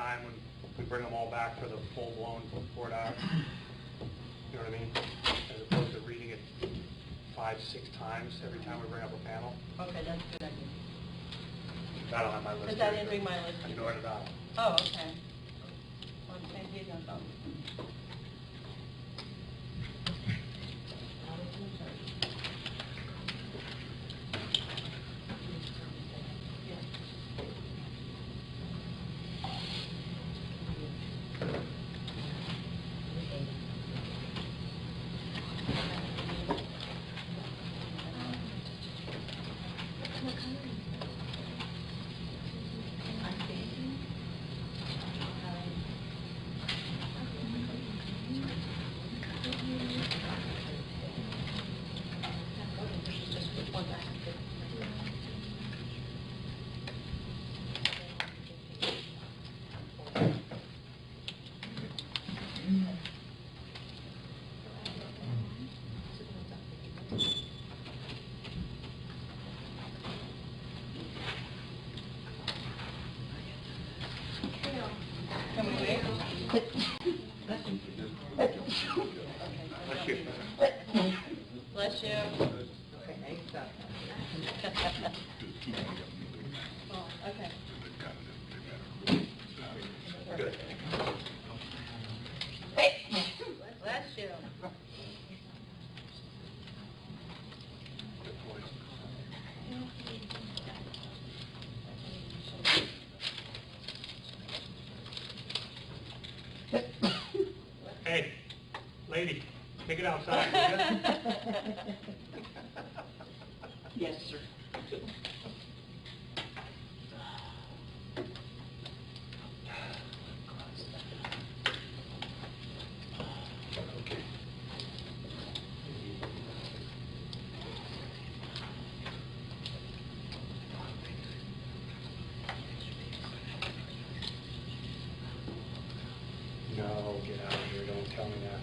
time when we bring them all back for the full-blown court act. You know what I mean? As opposed to reading it 5, 6 times every time we bring up a panel. Okay, that's a good idea. I don't have my list. Because I didn't bring my list. I nor did I. Oh, okay. On the same page on top. Can we wait? Bless you. Bless you. Oh, okay. Good. Bless you. Hey, lady, take it outside. Yes, sir. No, get out of here, don't tell me that.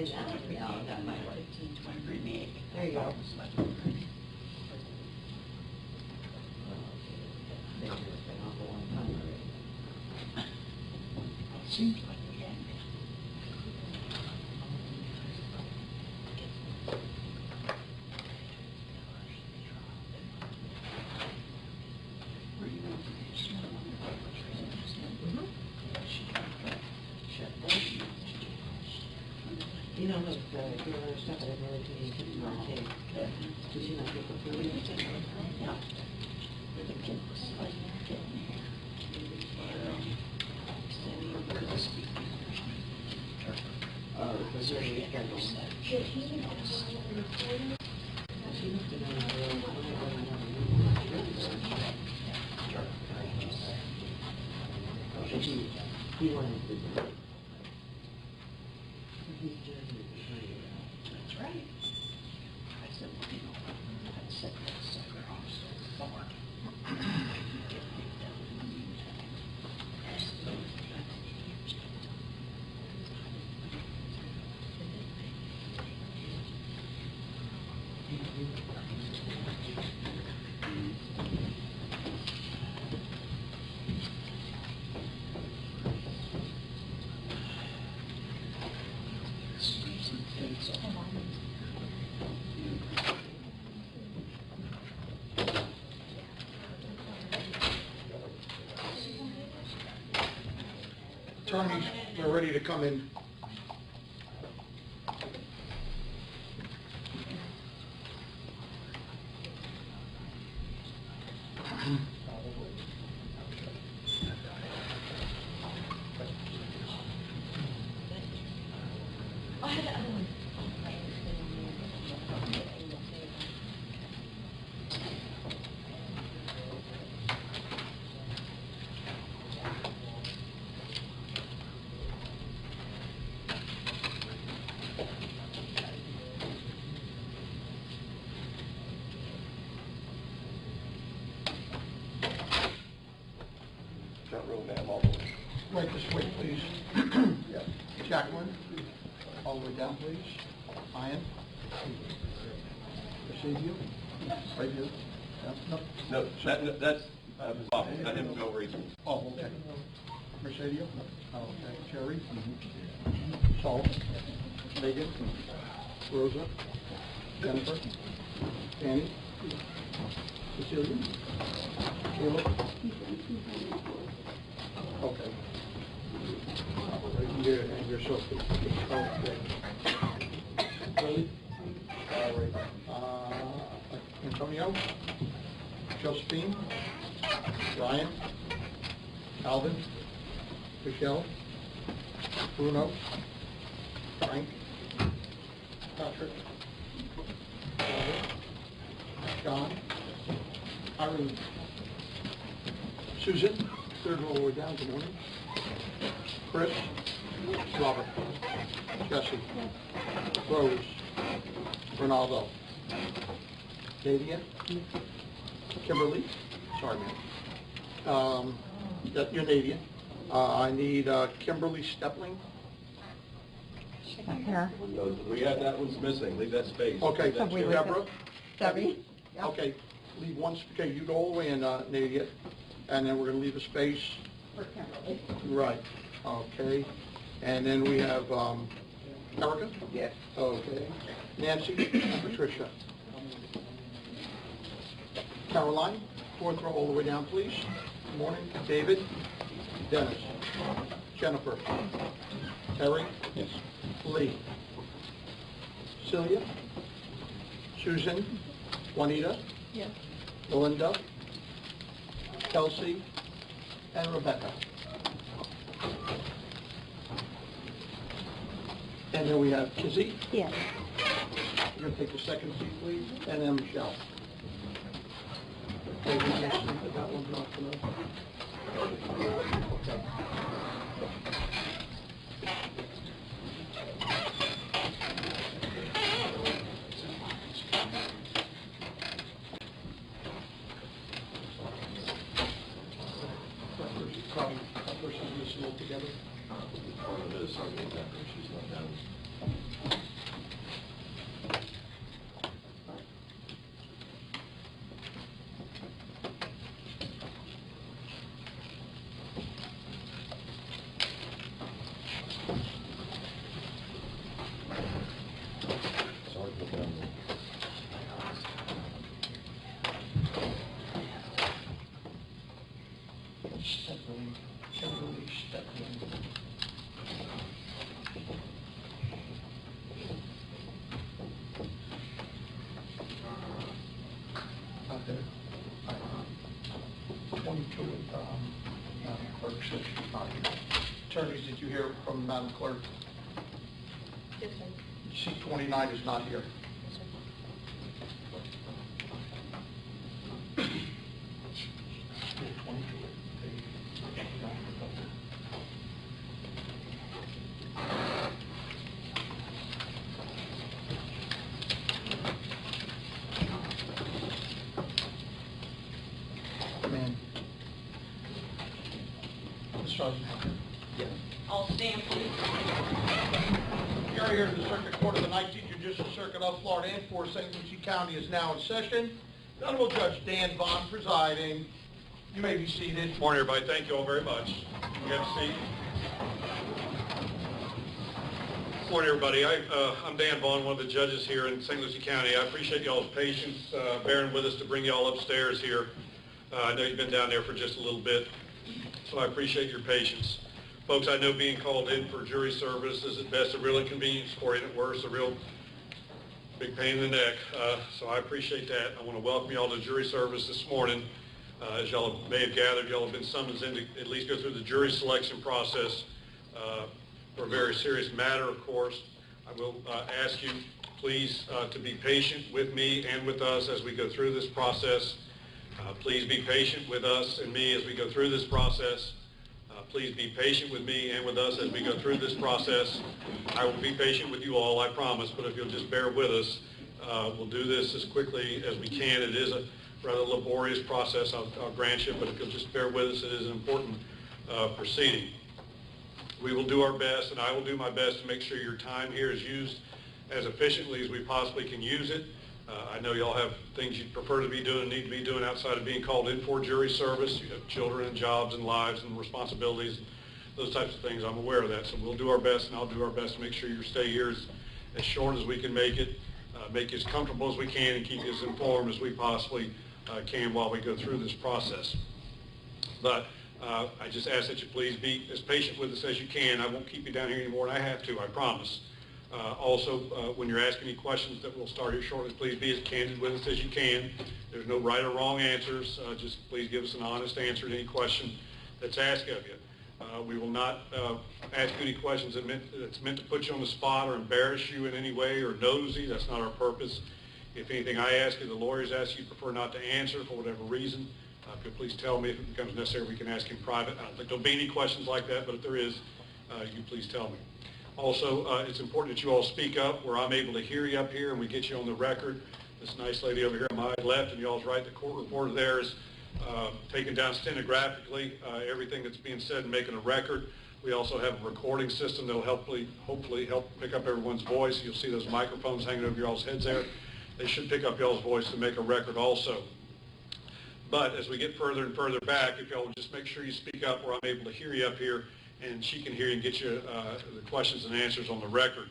No, that might remake. There you go. Seems like we had. Where you going? You know, with your other stuff, I never really took you on tape. Did you not get the food? Yeah. The kid was like getting here. Because you're scheduled. She looked at me and he wanted to do it. He's doing it. That's right. I said, well, you know, I said that sucker off so far. Get picked up in the meantime. Attorneys, we're ready to come in. Right this way, please. Yeah. Jacqueline, all the way down, please. Ian. Receive you. Right here. Yeah. No, that's off. Let him go where he's. Oh, okay. Mercedes. Okay. Jerry. Saul. Megan. Rosa. Jennifer. Annie. Cecilia. Caleb. Okay. And you're Sophie. Okay. Lily? All right. Antonio? Josephine? Ryan? Alvin? Michelle? Bruno? Frank? Patrick? John? Irene? Susan? Third row way down, good morning. Chris, Robert, Jesse, Rose, Ronaldo, Nadia, Kimberly, sorry man, you're Nadia. I need Kimberly Stepling. Here. No, we have, that one's missing, leave that space. Okay, Leave that we chair. leave Deborah? Debbie? Yeah. Okay, leave one, okay, you go all the way in, Nadia, and then we're gonna leave a space. For Kimberly. Right, okay. And then we have Erica? Yes. Okay. Nancy and Patricia. Caroline, fourth row all the way down, please. Good morning. David? Dennis? Jennifer? Terry? Yes. Lee? Celia? Susan? Juanita? Yes. Melinda? Kelsey? And Rebecca. And then we have Kizzy. Yes. You're going to take the second seat, please, and then Michelle. Okay, we just think that that one's not going to... Probably that person's listening together. Part of it is something that she's not down. Out there. 22 with Madam Clerk says she's not here. Attorneys, did you hear from Madam Clerk? Yes, sir. Seat 29 is not here. Yes, sir. Man. Mr. Sergeant. Yes. All stand, please. You're here in the Circuit Court of the 19th Judicial Circuit of Florida and for St. Lucie County is now in session. The Honorable Judge Dan Vaughn presiding. You may be seated. Morning, everybody. Thank you all very much. You have a seat. Morning, everybody. I'm Dan Vaughn, one of the judges here in St. Lucie County. I appreciate y'all's patience bearing with us to bring y'all upstairs here. I know you've been down there for just a little bit, so I appreciate your patience. Folks, I know being called in for jury service is at best a real inconvenience for you, and at worst a real big pain in the neck, so I appreciate that. I want to welcome y'all to jury service this morning. As y'all may have gathered, y'all have been summoned in to at least go through the jury selection process for a very serious matter, of course. I will ask you, please, to be patient with me and with us as we go through this process. Please be patient with us and me as we go through this process. Please be patient with me and with us as we go through this process. I will be patient with you all, I promise, but if you'll just bear with us, we'll do this as quickly as we can. It is a rather laborious process, I'll grant you, but if you'll just bear with us, it is an important proceeding. We will do our best, and I will do my best to make sure your time here is used as efficiently as we possibly can use it. I know y'all have things you'd prefer to be doing, need to be doing outside of being called in for jury service. You have children and jobs and lives and responsibilities, those types of things. I'm aware of that, so we'll do our best, and I'll do our best to make sure your stay here is as short as we can make it, make you as comfortable as we can, and keep you as informed as we possibly can while we go through this process. But I just ask that you please be as patient with us as you can. I won't keep you down here anymore than I have to, I promise. Also, when you're asking any questions that we'll start here shortly, please be as candid with us as you can. There's no right or wrong answers. Just please give us an honest answer to any question that's asked of you. We will not ask you any questions that's meant to put you on the spot or embarrass you in any way or nosy. That's not our purpose. If anything I ask you, the lawyers ask you, prefer not to answer for whatever reason, if you'll please tell me. If it becomes necessary, we can ask in private. I don't think there'll be any questions like that, but if there is, you please tell me. Also, it's important that you all speak up where I'm able to hear you up here and we get you on the record. This nice lady over here on my left and y'all's right, the court reporter there is taking down stenographically everything that's being said and making a record. We also have a recording system that will hopefully help pick up everyone's voice. You'll see those microphones hanging over y'all's heads there. They should pick up y'all's voice to make a record also. But as we get further and further back, if y'all will just make sure you speak up where I'm able to hear you up here and she can hear you and get you the questions and answers on the record.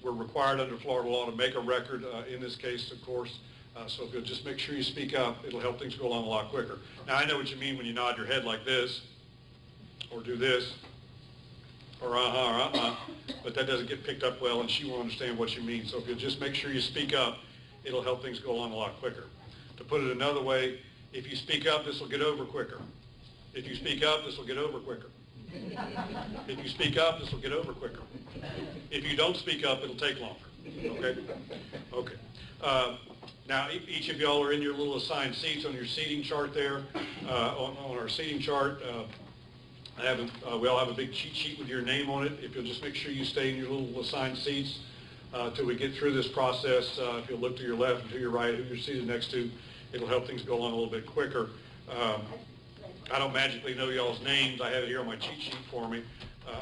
We're required under Florida law to make a record in this case, of course. So if you'll just make sure you speak up, it'll help things go along a lot quicker. Now, I know what you mean when you nod your head like this, or do this, or but that doesn't get picked up well, and she won't understand what you mean. So if you'll just make sure you speak up, it'll help things go along a lot quicker. To put it another way, if you speak up, this will get over quicker. If you speak up, this will get over quicker. If you speak up, this will get over quicker. If you don't speak up, it'll take longer. Okay? Okay. Now, each of y'all are in your little assigned seats on your seating chart there. On our seating chart, we all have a big cheat sheet with your name on it. If you'll just make sure you stay in your little assigned seats till we get through this process. If you'll look to your left and to your right, who you're seated next to, it'll help things go along a little bit quicker. I don't magically know y'all's names. I have it here on my cheat sheet for me.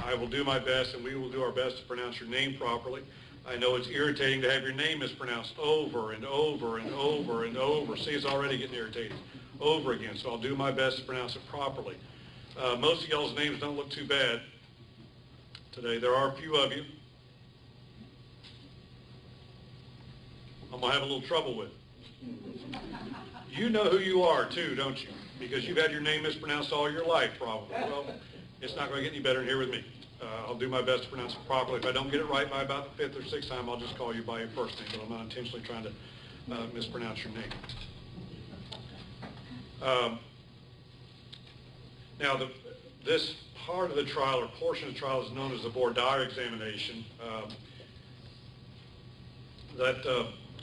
I will do my best, and we will do our best to pronounce your name properly. I know it's irritating to have your name mispronounced over and over and over and over. See, it's already getting irritating. Over again, so I'll do my best to pronounce it properly. Most of y'all's names don't look too bad today. There are a few of you I'm going to have a little trouble with. You know who you are, too, don't you? Because you've had your name mispronounced all your life, probably. Well, it's not going to get any better here with me. I'll do my best to pronounce it properly. If I don't get it right by about the 5th or 6th time, I'll just call you by your first name, but I'm not intentionally trying to mispronounce your name. Now, this part of the trial, or portion of the trial, is known as the voir dire examination.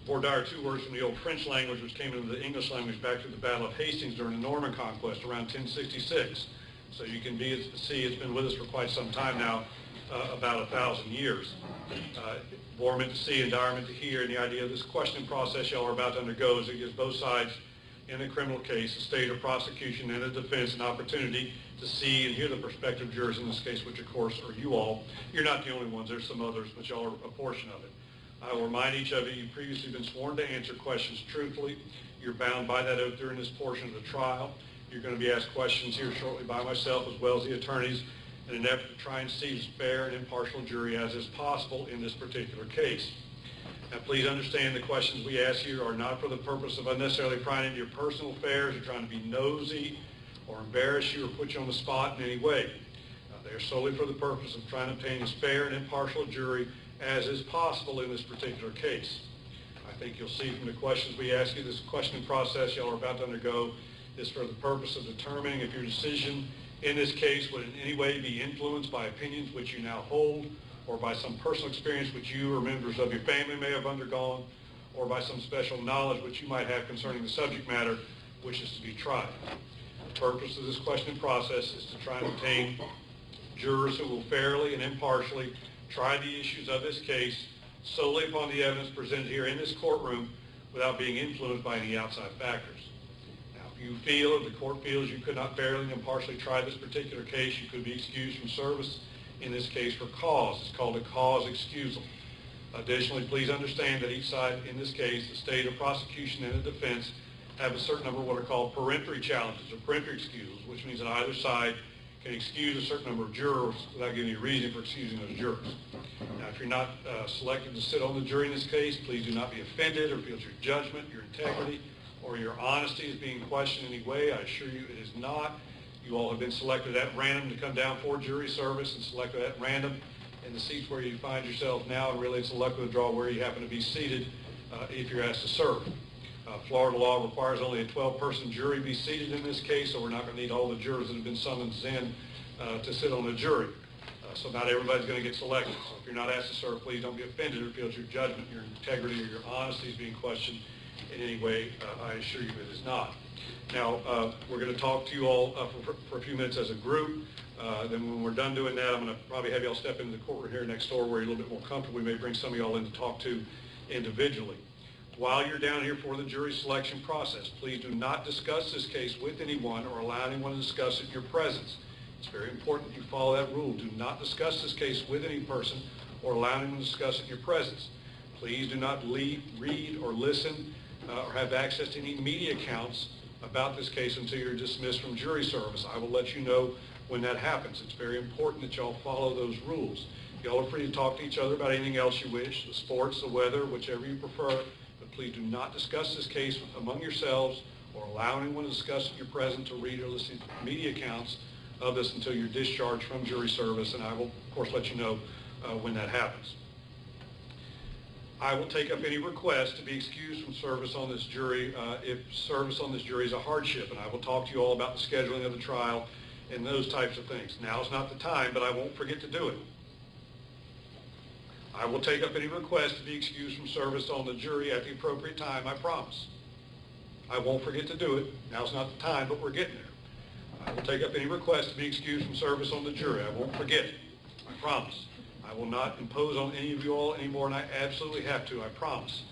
Voir dire, 2 words from the old French language, which came into the English language back to the Battle of Hastings during the Norman Conquest around 1066. So you can see it's been with us for quite some time now, about 1,000 years. Voir meant to see and dire meant to hear, and the idea of this questioning process y'all are about to undergo is it gives both sides in a criminal case, the state or prosecution and the defense, an opportunity to see and hear the prospective jurors in this case, which of course are you all. You're not the only ones, there's some others, but y'all are a portion of it. I will remind each of you, you've previously been sworn to answer questions truthfully. You're bound by that oath during this portion of the trial. You're going to be asked questions here shortly by myself as well as the attorneys in an effort to try and see as fair and impartial jury as is possible in this particular case. Now, please understand the questions we ask you are not for the purpose of unnecessarily prying into your personal affairs or trying to be nosy or embarrass you or put you on the spot in any way. They are solely for the purpose of trying to obtain as fair and impartial a jury as is possible in this particular case. I think you'll see from the questions we ask you, this questioning process y'all are about to undergo is for the purpose of determining if your decision in this case would in any way be influenced by opinions which you now hold, or by some personal experience which you or members of your family may have undergone, or by some special knowledge which you might have concerning the subject matter which is to be tried. The purpose of this questioning process is to try and obtain jurors who will fairly and impartially try the issues of this case solely upon the evidence presented here in this courtroom without being influenced by any outside factors. Now, if you feel, or the court feels you could not fairly and impartially try this particular case, you could be excused from service in this case for cause. It's called a cause excusal. Additionally, please understand that each side in this case, the state or prosecution and the defense, have a certain number of what are called peremptory challenges or peremptory excusals, which means that either side can excuse a certain number of jurors without giving you a reason for excusing those jurors. Now, if you're not selected to sit on the jury in this case, please do not be offended or feel your judgment, your integrity, or your honesty is being questioned in any way. I assure you it is not. You all have been selected at random to come down for jury service and selected at random in the seats where you find yourself now, and really it's a luck of the draw where you happen to be seated if you're asked to serve. Florida law requires only a 12-person jury be seated in this case, so we're not going to need all the jurors that have been summoned in to sit on the jury. So not everybody's going to get selected. So if you're not asked to serve, please don't be offended or feel your judgment, your integrity, or your honesty is being questioned in any way. I assure you it is not. Now, we're going to talk to you all for a few minutes as a group. Then when we're done doing that, I'm going to probably have you all step into the courtroom here next door where you're a little bit more comfortable. We may bring some of y'all in to talk to individually. While you're down here for the jury selection process, please do not discuss this case with anyone or allow anyone to discuss it in your presence. It's very important that you follow that rule. Do not discuss this case with any person or allow anyone to discuss it in your presence. Please do not read or listen or have access to any media accounts about this case until you're dismissed from jury service. I will let you know when that happens. It's very important that y'all follow those rules. Y'all are free to talk to each other about anything else you wish, the sports, the weather, whichever you prefer, but please do not discuss this case among yourselves or allow anyone to discuss it in your presence or read or listen to media accounts of this until you're discharged from jury service, and I will, of course, let you know when that happens. I will take up any request to be excused from service on this jury if service on this jury is a hardship, and I will talk to you all about the scheduling of the trial and those types of things. Now is not the time, but I won't forget to do it. I will take up any request to be excused from service on the jury at the appropriate time, I promise. I won't forget to do it. Now's not the time, but we're getting there. I will take up any request to be excused from service on the jury. I won't forget. I promise. I will not impose on any of you all anymore, and I absolutely have to, I promise.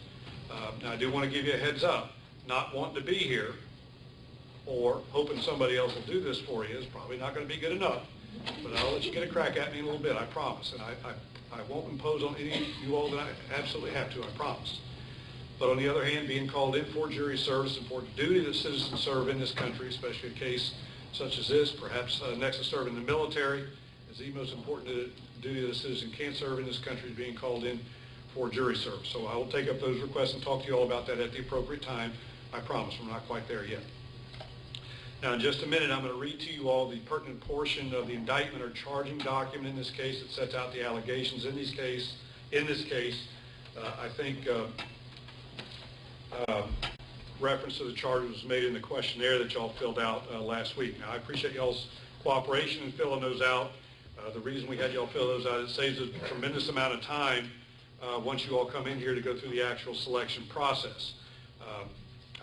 Now, I do want to give you a heads up. Not wanting to be here or hoping somebody else will do this for you is probably not going to be good enough. But I'll let you get a crack at me in a little bit, I promise. And I won't impose on any of you all that I absolutely have to, I promise. But on the other hand, being called in for jury service and for the duty that citizens serve in this country, especially a case such as this, perhaps next to serving in the military, is the most important duty that a citizen can serve in this country, is being called in for jury service. So I will take up those requests and talk to you all about that at the appropriate time. I promise we're not quite there yet. Now, in just a minute, I'm going to read to you all the pertinent portion of the indictment or charging document in this case that sets out the allegations in this case. I think reference to the charge was made in the questionnaire that y'all filled out last week. Now, I appreciate y'all's cooperation in filling those out. The reason we had y'all fill those out, it saves a tremendous amount of time once you all come in here to go through the actual selection process.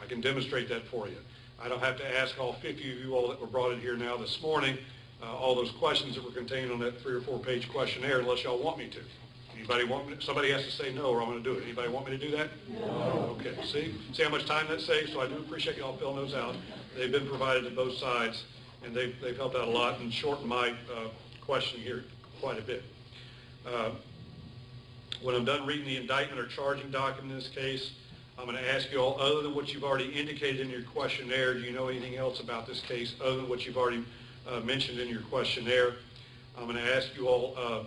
I can demonstrate that for you. I don't have to ask all 50 of you all that were brought in here now this morning all those questions that were contained on that 3 or 4 page questionnaire unless y'all want me to. Anybody want me to? Somebody has to say no or I'm going to do it. Anybody want me to do that? No. Okay. See how much time that saves? So I do appreciate y'all filling those out. They've been provided to both sides, and they've helped out a lot and shortened my question here quite a bit. When I'm done reading the indictment or charging document in this case, I'm going to ask you all, other than what you've already indicated in your questionnaire, do you know anything else about this case other than what you've already mentioned in your questionnaire? I'm going to ask you all,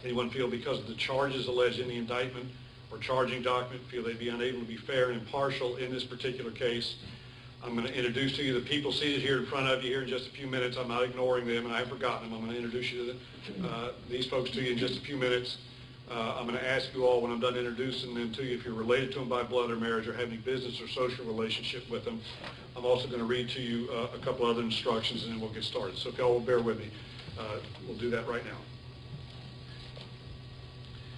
anyone feel because of the charges alleged in the indictment or charging document, feel they'd be unable to be fair and impartial in this particular case? I'm going to introduce to you the people seated here in front of you here in just a few minutes. I'm not ignoring them, and I haven't forgotten them. I'm going to introduce you to these folks to you in just a few minutes. I'm going to ask you all, when I'm done introducing them to you, if you're related to them by blood or marriage or have any business or social relationship with them. I'm also going to read to you a couple other instructions, and then we'll get started. So if y'all will bear with me, we'll do that right now.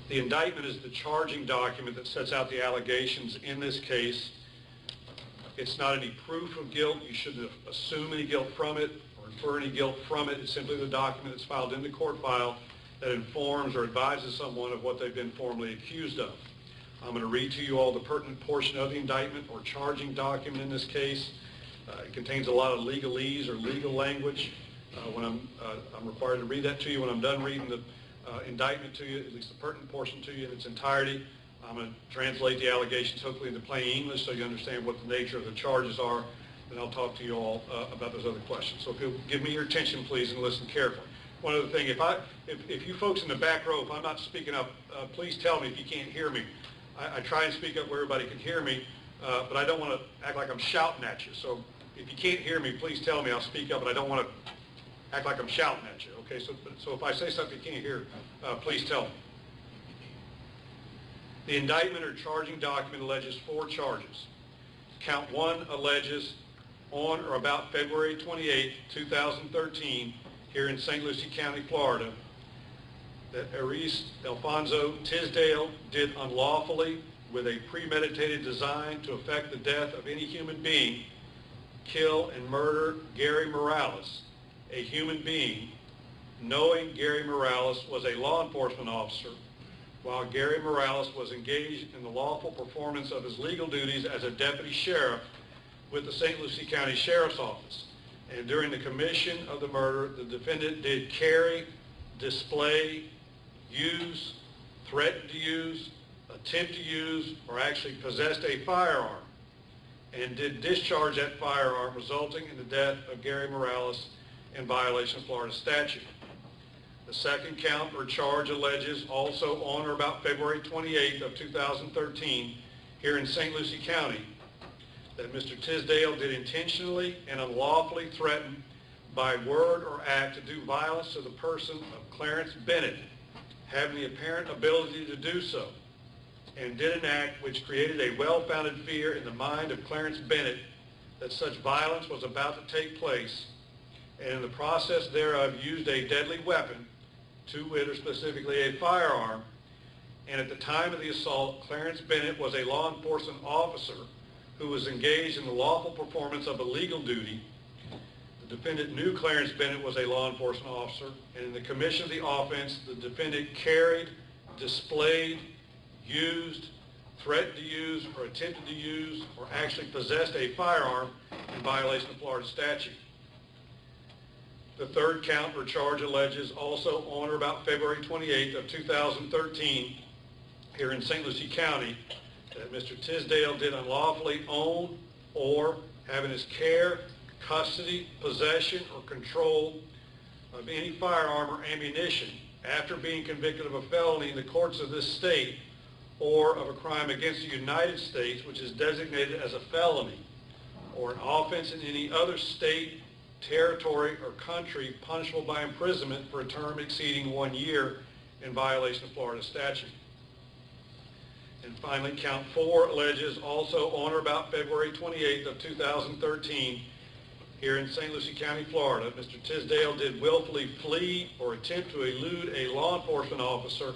The indictment is the charging document that sets out the allegations in this case. It's not any proof of guilt. You shouldn't assume any guilt from it or infer any guilt from it. It's simply the document that's filed in the court file that informs or advises someone of what they've been formally accused of. I'm going to read to you all the pertinent portion of the indictment or charging document in this case. It contains a lot of legalese or legal language. When I'm required to read that to you. When I'm done reading the indictment to you, at least the pertinent portion to you in its entirety, I'm going to translate the allegations hopefully into plain English so you understand what the nature of the charges are. Then I'll talk to you all about those other questions. So if you'll give me your attention, please, and listen carefully. One other thing, if you folks in the back row, if I'm not speaking up, please tell me if you can't hear me. I try and speak up where everybody can hear me, but I don't want to act like I'm shouting at you. So if you can't hear me, please tell me. I'll speak up, but I don't want to act like I'm shouting at you. Okay, so if I say something you can't hear, please tell me. The indictment or charging document alleges 4 charges. Count 1 alleges on or about February 28, 2013, here in St. Lucie County, Florida, that Eriese Tisdale did unlawfully, with a premeditated design to effect the death of any human being, kill and murder Gary Morales, a human being, knowing Gary Morales was a law enforcement officer, while Gary Morales was engaged in the lawful performance of his legal duties as a deputy sheriff with the St. Lucie County Sheriff's Office. And during the commission of the murder, the defendant did carry, display, use, threaten to use, attempt to use, or actually possessed a firearm, and did discharge that firearm, resulting in the death of Gary Morales in violation of Florida statute. The second count or charge alleges also on or about February 28th of 2013 here in St. Lucie County that Mr. Tisdale did intentionally and unlawfully threaten by word or act to do violence to the person of Clarence Bennett, having the apparent ability to do so, and did an act which created a well-founded fear in the mind of Clarence Bennett that such violence was about to take place, and in the process thereof used a deadly weapon, to wit, or specifically a firearm, and at the time of the assault, Clarence Bennett was a law enforcement officer who was engaged in the lawful performance of a legal duty. The defendant knew Clarence Bennett was a law enforcement officer, and in the commission of the offense, the defendant carried, displayed, used, threatened to use, or attempted to use, or actually possessed a firearm in violation of Florida statute. The third count or charge alleges also on or about February 28th of 2013 here in St. Lucie County that Mr. Tisdale did unlawfully own or have in his care, custody, possession, or control of any firearm or ammunition after being convicted of a felony in the courts of this state or of a crime against the United States which is designated as a felony or an offense in any other state, territory, or country punishable by imprisonment for a term exceeding 1 year in violation of Florida statute. And finally, count 4 alleges also on or about February 28th of 2013 here in St. Lucie County, Florida, Mr. Tisdale did willfully flee or attempt to elude a law enforcement officer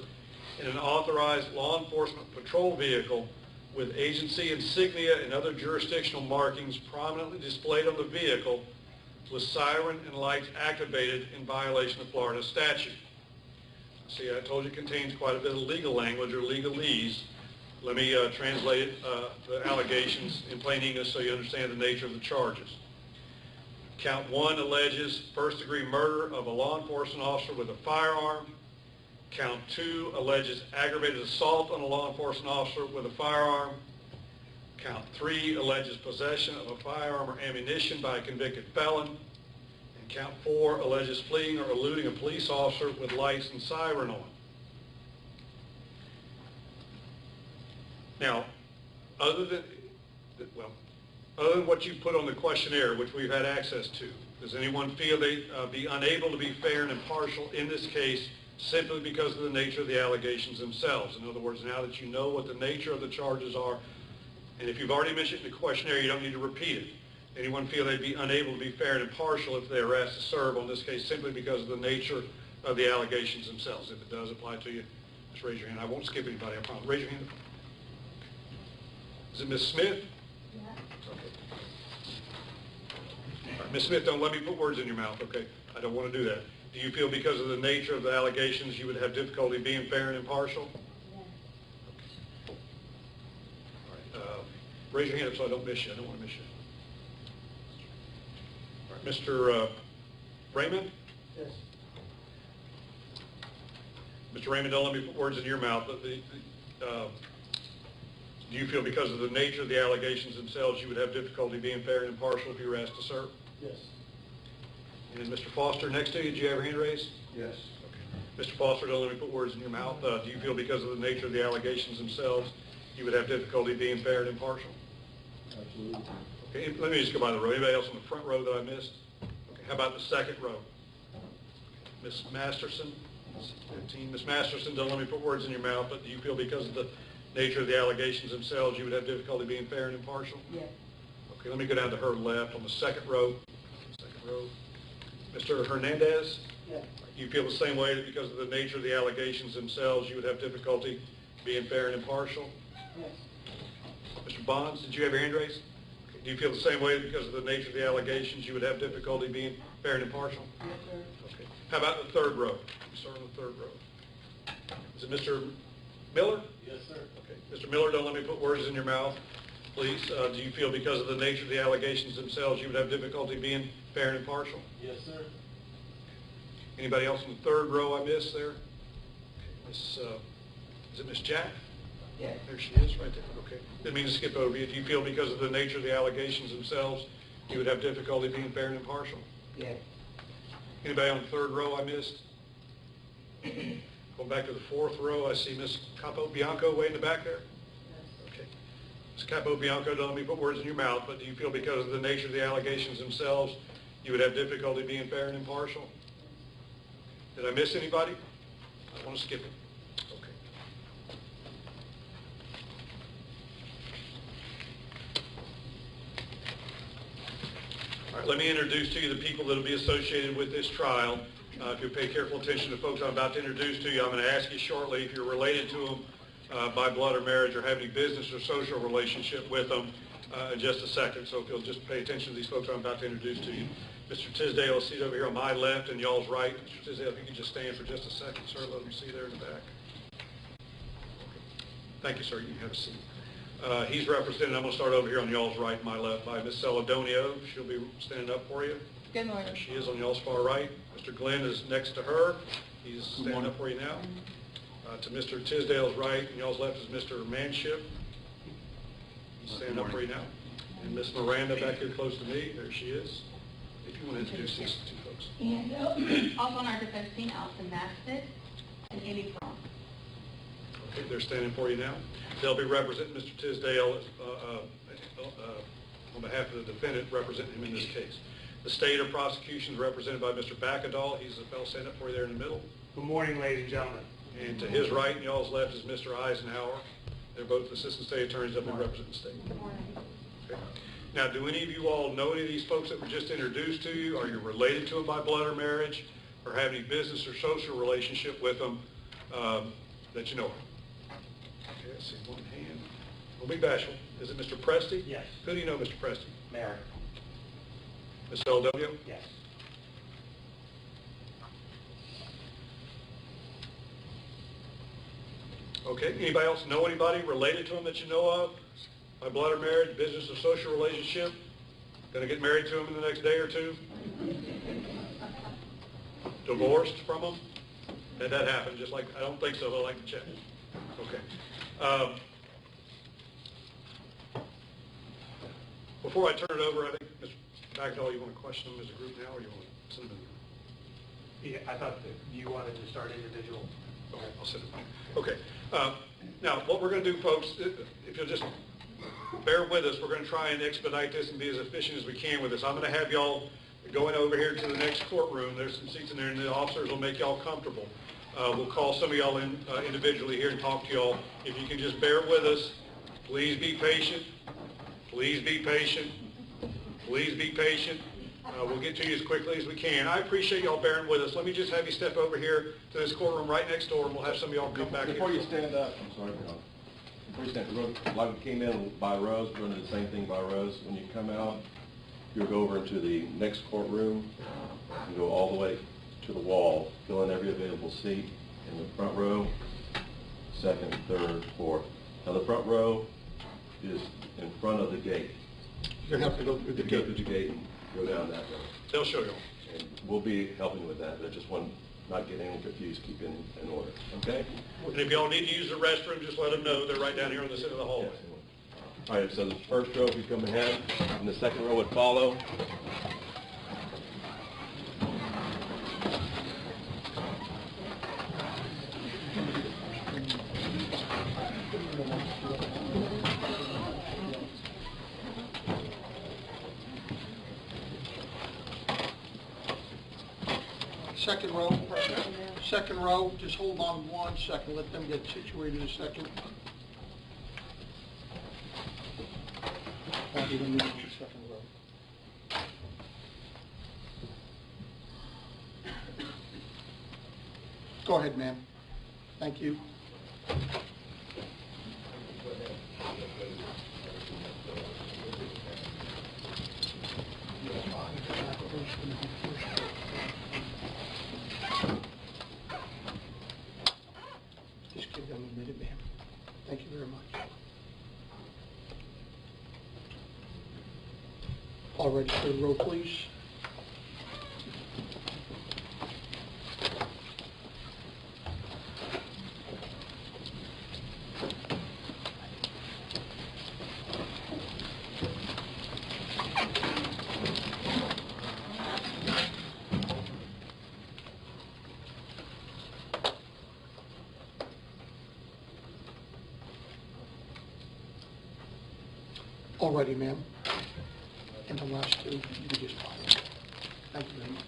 in an authorized law enforcement patrol vehicle with agency insignia and other jurisdictional markings prominently displayed on the vehicle with siren and lights activated in violation of Florida statute. See, I told you it contains quite a bit of legal language or legalese. Let me translate it, the allegations in plain English so you understand the nature of the charges. Count 1 alleges first-degree murder of a law enforcement officer with a firearm. Count 2 alleges aggravated assault on a law enforcement officer with a firearm. Count 3 alleges possession of a firearm or ammunition by a convicted felon. And count 4 alleges fleeing or eluding a police officer with lights and siren on. Now, other than what you put on the questionnaire, which we've had access to, does anyone feel they be unable to be fair and impartial in this case simply because of the nature of the allegations themselves? In other words, now that you know what the nature of the charges are, and if you've already mentioned it in the questionnaire, you don't need to repeat it. Anyone feel they'd be unable to be fair and impartial if they were asked to serve on this case simply because of the nature of the allegations themselves? If it does apply to you, just raise your hand. I won't skip anybody, I promise. Raise your hand. Is it Ms. Smith? Yeah. Okay. All right, Ms. Smith, don't let me put words in your mouth, okay? I don't want to do that. Do you feel because of the nature of the allegations you would have difficulty being fair and impartial? Yeah. All right, raise your hand up so I don't miss you. I don't want to miss you. All right, Mr. Raymond? Yes. Mr. Raymond, don't let me put words in your mouth, but do you feel because of the nature of the allegations themselves you would have difficulty being fair and impartial if you were asked to serve? Yes. And Mr. Foster, next to you, did you have your hand raised? Yes. Okay. Mr. Foster, don't let me put words in your mouth. Do you feel because of the nature of the allegations themselves you would have difficulty being fair and impartial? Absolutely. Okay, let me just go by the row. Anybody else on the front row that I missed? Okay, how about the second row? Ms. Masterson, 15. Ms. Masterson, don't let me put words in your mouth, but do you feel because of the nature of the allegations themselves you would have difficulty being fair and impartial? Yeah. Okay, let me go down to her left on the second row. Second row. Mr. Hernandez? Yeah. You feel the same way that because of the nature of the allegations themselves you would have difficulty being fair and impartial? Yes. Mr. Bonds, did you have your hand raised? Okay. Do you feel the same way that because of the nature of the allegations you would have difficulty being fair and impartial? Yes, sir. Okay. How about the third row? We start on the third row. Is it Mr. Miller? Yes, sir. Okay. Mr. Miller, don't let me put words in your mouth, please. Do you feel because of the nature of the allegations themselves you would have difficulty being fair and impartial? Yes, sir. Anybody else in the third row I missed there? Okay. Is it Miss Jack? Yeah. There she is, right there. Okay. Didn't mean to skip over you. Do you feel because of the nature of the allegations themselves you would have difficulty being fair and impartial? Yeah. Anybody on the third row I missed? Going back to the fourth row, I see Miss Capo Bianco way in the back there. Okay. Ms. Capo Bianco, don't let me put words in your mouth, but do you feel because of the nature of the allegations themselves you would have difficulty being fair and impartial? Did I miss anybody? I want to skip it. Okay. All right, let me introduce to you the people that will be associated with this trial. If you pay careful attention to the folks I'm about to introduce to you, I'm going to ask you shortly if you're related to them by blood or marriage or have any business or social relationship with them in just a second. So if you'll just pay attention to these folks I'm about to introduce to you. Mr. Tisdale is seated over here on my left and y'all's right. Mr. Tisdale, if you could just stand for just a second, sir. Let them see there in the back. Thank you, sir. You can have a seat. He's represented, I'm going to start over here on y'all's right and my left, by Ms. Celadonio. She'll be standing up for you. Good morning. There she is on y'all's far right. Mr. Glenn is next to her. He's standing up for you now. To Mr. Tisdale's right, and y'all's left is Mr. Manship. He's standing up for you now. And Miss Miranda back here close to me, there she is. If you want to introduce these two folks. And also on our defense team, Allison Masted and Amy Fromm. Okay, they're standing for you now. They'll be representing Mr. Tisdale on behalf of the defendant, representing him in this case. The state of prosecution is represented by Mr. Backadall. He's the fellow standing up for you there in the middle. Good morning, ladies and gentlemen. And to his right and y'all's left is Mr. Eisenhower. They're both assistant state attorneys up there representing the state. Good morning. Okay. Now, do any of you all know any of these folks that were just introduced to you? Are you related to them by blood or marriage? Or have any business or social relationship with them that you know of? Okay, I see one hand. Don't be bashful. Is it Mr. Presty? Yes. Who do you know, Mr. Presty? Mary. Ms. L.W.? Yes. Okay, anybody else know anybody related to him that you know of? By blood or marriage, business or social relationship? Gonna get married to him in the next day or two? Divorced from him? Had that happen? Just like, I don't think so, but I'd like to check. Okay. Before I turn it over, I think, Mr. Backdahl, you want to question them as a group now, or you want to send them in? Yeah, I thought that you wanted to start individual. Okay, I'll send it. Okay. Now, what we're going to do, folks, if you'll just bear with us, we're going to try and expedite this and be as efficient as we can with this. I'm going to have y'all going over here to the next courtroom. There's some seats in there, and the officers will make y'all comfortable. We'll call some of y'all in individually here and talk to y'all. If you can just bear with us, please be patient. Please be patient. Please be patient. We'll get to you as quickly as we can. I appreciate y'all bearing with us. Let me just have you step over here to this courtroom right next door, and we'll have some of y'all come back Before here. you stand up, I'm sorry, before you stand up, like we came in by rows, we're going to do the same thing by rows. When you come out, you'll go over into the next courtroom and go all the way to the wall, fill in every available seat in the front row, second, third, fourth. Now the front row is in front of the gate. You're going to have to go through the Go gate. through the gate and go down that road. They'll show you. And we'll be helping with that, but just want not get anyone confused, keep it in order, okay? And if y'all need to use the restroom, just let them know. They're right down here on the center of the hallway. All right, so the first row, if you come ahead, and the second row would follow. Second row, just hold on 1 second, let them get situated a second. Bobby, let me get the second row. Go ahead, ma'am. Thank you. Just give them a minute, ma'am. Thank you very much. All ready, third row, please. All righty, ma'am. And the last two, you can just follow. Thank you very much.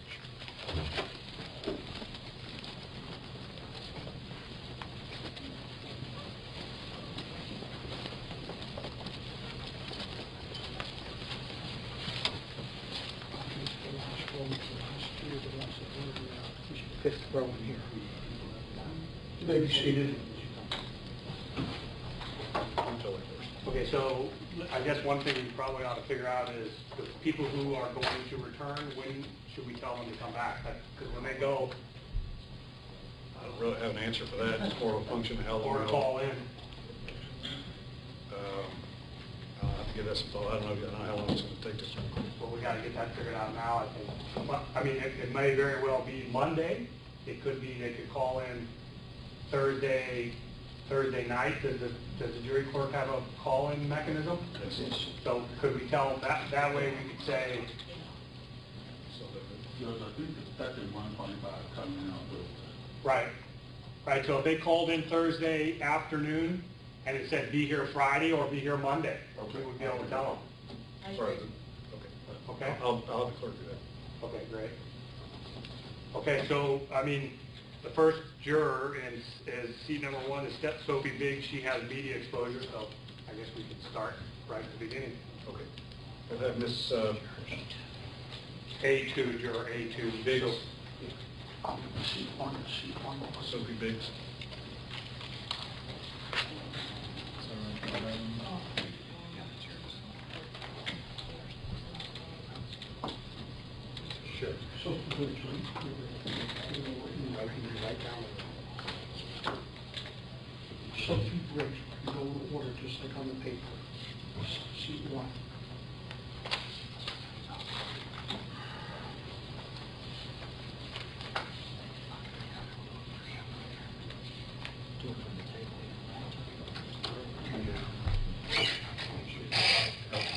Fifth row in here. You may be seated. Okay, so I guess one thing you probably ought to figure out is the people who are going to return, when should we tell them to come back? Because when they go, I don't really have an answer for that. It's more of a function of how long. or call in, I'll have to give that some thought. I don't know how long it's going to take to. Well, we gotta get that figured out now, I think. But, I mean, it may very well be Monday. It could be, they could call in Thursday night. Does the jury clerk have a call-in mechanism? Yes. So could we tell them that way we could say, Judge, I think the statute 125 coming out Thursday. right, so if they called in Thursday afternoon and it said be here Friday or be here Monday, we would be able to tell them. Sorry. Okay? I'll have the clerk do that. Okay, great. Okay, so, I mean, the first juror is seat number 1 is Sophie Biggs. She has media exposure, so I guess we could start right at the beginning. Okay. And that Miss A2, juror A2. Biggs. So- Sophie Biggs. Sure. Sophie Bridge, you go in order just like on the paper. Sheet 1.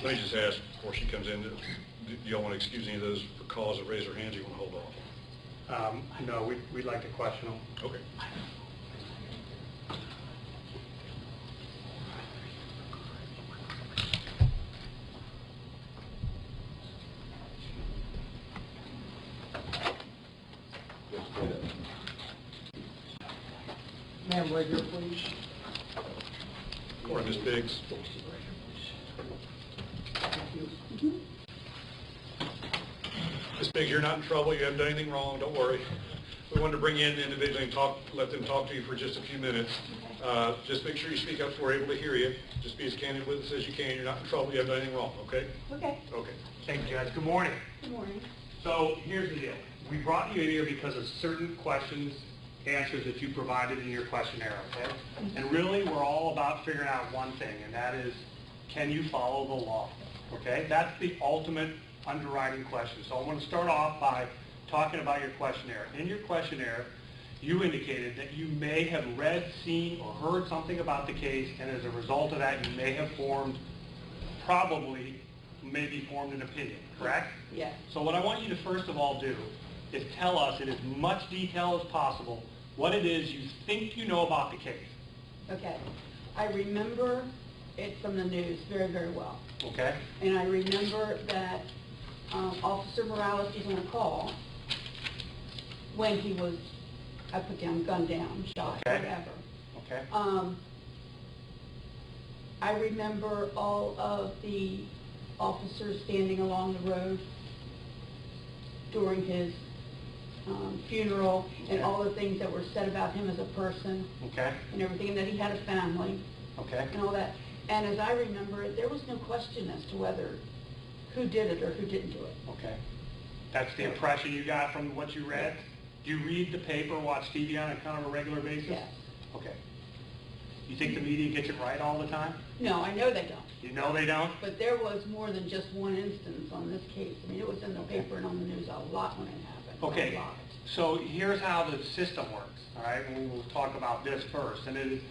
Let me just ask before she comes in, do y'all want to excuse any of those for cause that raise their hands, or you want to hold off? No, we'd like to question them. Okay. Ma'am, right here, please. Or Miss Biggs. Thank you. Miss Biggs, you're not in trouble. You haven't done anything wrong. Don't worry. We wanted to bring you in individually and let them talk to you for just a few minutes. Just make sure you speak up so we're able to hear you. Just be as candid with us as you can. You're not in trouble. You haven't done anything wrong, okay? Okay. Okay. Thank you, Judge. Good morning. Good morning. So here's the deal. We brought you in here because of certain questions, answers that you provided in your questionnaire, okay? And really, we're all about figuring out one thing, and that is, can you follow the law? Okay? That's the ultimate underwriting question. So I want to start off by talking about your questionnaire. In your questionnaire, you indicated that you may have read, seen, or heard something about the case, and as a result of that, you may have maybe formed an opinion, correct? Yes. So what I want you to first of all do is tell us in as much detail as possible what it is you think you know about the case, Okay. I remember it from the news very, very well. okay? And I remember that Officer Morales was on a call when he was, I put down, gunned down, shot, Okay. whatever. Okay? I remember all of the officers standing along the road during his funeral, and all the things that were said about him as a person, Okay? and everything, and that he had a family, Okay? and all that. And as I remember it, there was no question as to whether, who did it or who didn't do it. Okay. That's the impression you got from what you read? Do you read the paper, watch TV on a kind of a regular basis? Yes. Okay. You think the media gets it right all the time? No, I know they don't. You know they don't? But there was more than just one instance on this case. I mean, it was in the paper and on the news a lot when it happened. Okay, A lot. so here's how the system works, all right? And we'll talk about this first. And it is,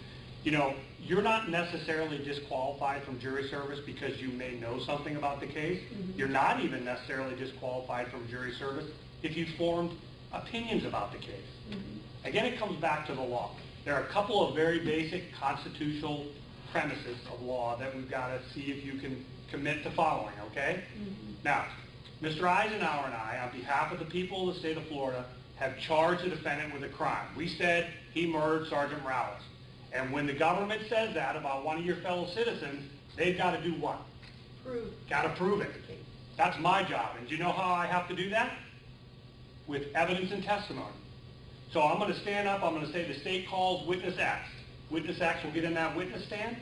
you know, you're not necessarily disqualified from jury service because you may know something about the case. Mhm. You're not even necessarily disqualified from jury service if you formed opinions about the case. Mhm. Again, it comes back to the law. There are a couple of very basic constitutional premises of law that we've got to see if you can commit to following, okay? Mhm. Now, Mr. Eisenhower and I, on behalf of the people of the state of Florida, have charged the defendant with a crime. We said he murdered Sgt Morales. And when the government says that about one of your fellow citizens, they've got to do what? Prove. Got to prove it. the case. That's my job. And do you know how I have to do that? With evidence and testimony. So I'm going to stand up, I'm going to say the state calls witness X. Witness X will get in that witness stand,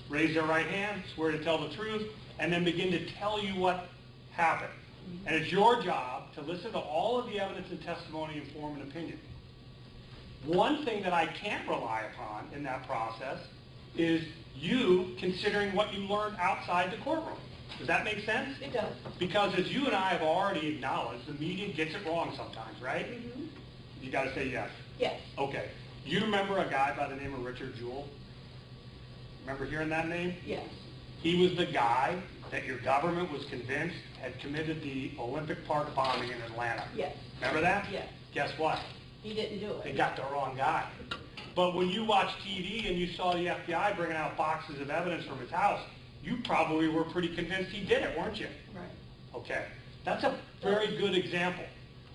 raise their right hand, swear to tell the truth, and then begin to tell you what happened. And it's your job to listen to all of the evidence and testimony and form an opinion. One thing that I can't rely upon in that process is you considering what you learned outside the courtroom. Does that make sense? It does. Because as you and I have already acknowledged, the media gets it wrong sometimes, right? Mm-hmm. You got to say yes. Yes. Okay. You remember a guy by the name of Richard Jewell? Remember hearing that name? Yes. He was the guy that your government was convinced had committed the Olympic Park bombing in Atlanta. Yes. Remember that? Yes. Guess what? He didn't do They it. got the wrong guy. But when you watched TV and you saw the FBI bringing out boxes of evidence from his house, you probably were pretty convinced he did it, weren't you? Right. Okay. That's a very good example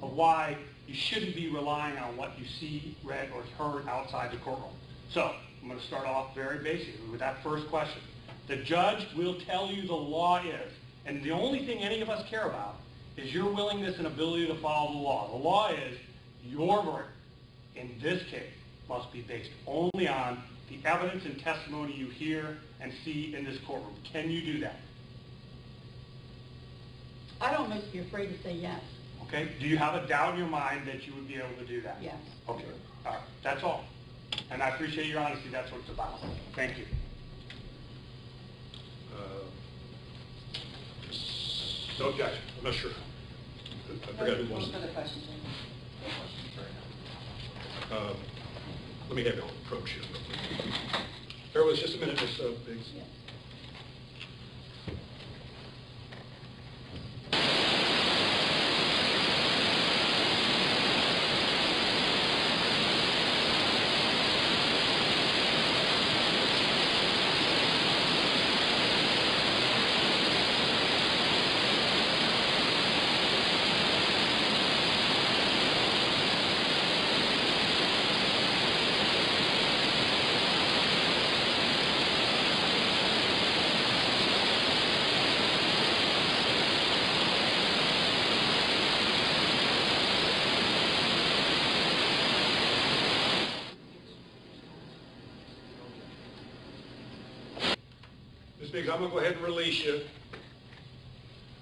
of why you shouldn't be relying on what you see, read, or heard outside the courtroom. So, I'm going to start off very basically with that first question. The judge will tell you the law is, and the only thing any of us care about is your willingness and ability to follow the law. The law is your verdict in this case must be based only on the evidence and testimony you hear and see in this courtroom. Can you do that? I'd almost be afraid to say yes. Okay? Do you have a doubt in your mind that you would be able to do that? Yes. Okay. All right. That's all. And I appreciate your honesty. That's what it's about. Thank you. No objection. I'm not sure. I forgot who wants. Let me have you all approach you. Bear with us just a minute, Ms. Biggs. Yes. Ms. Biggs, I'm going to go ahead and release you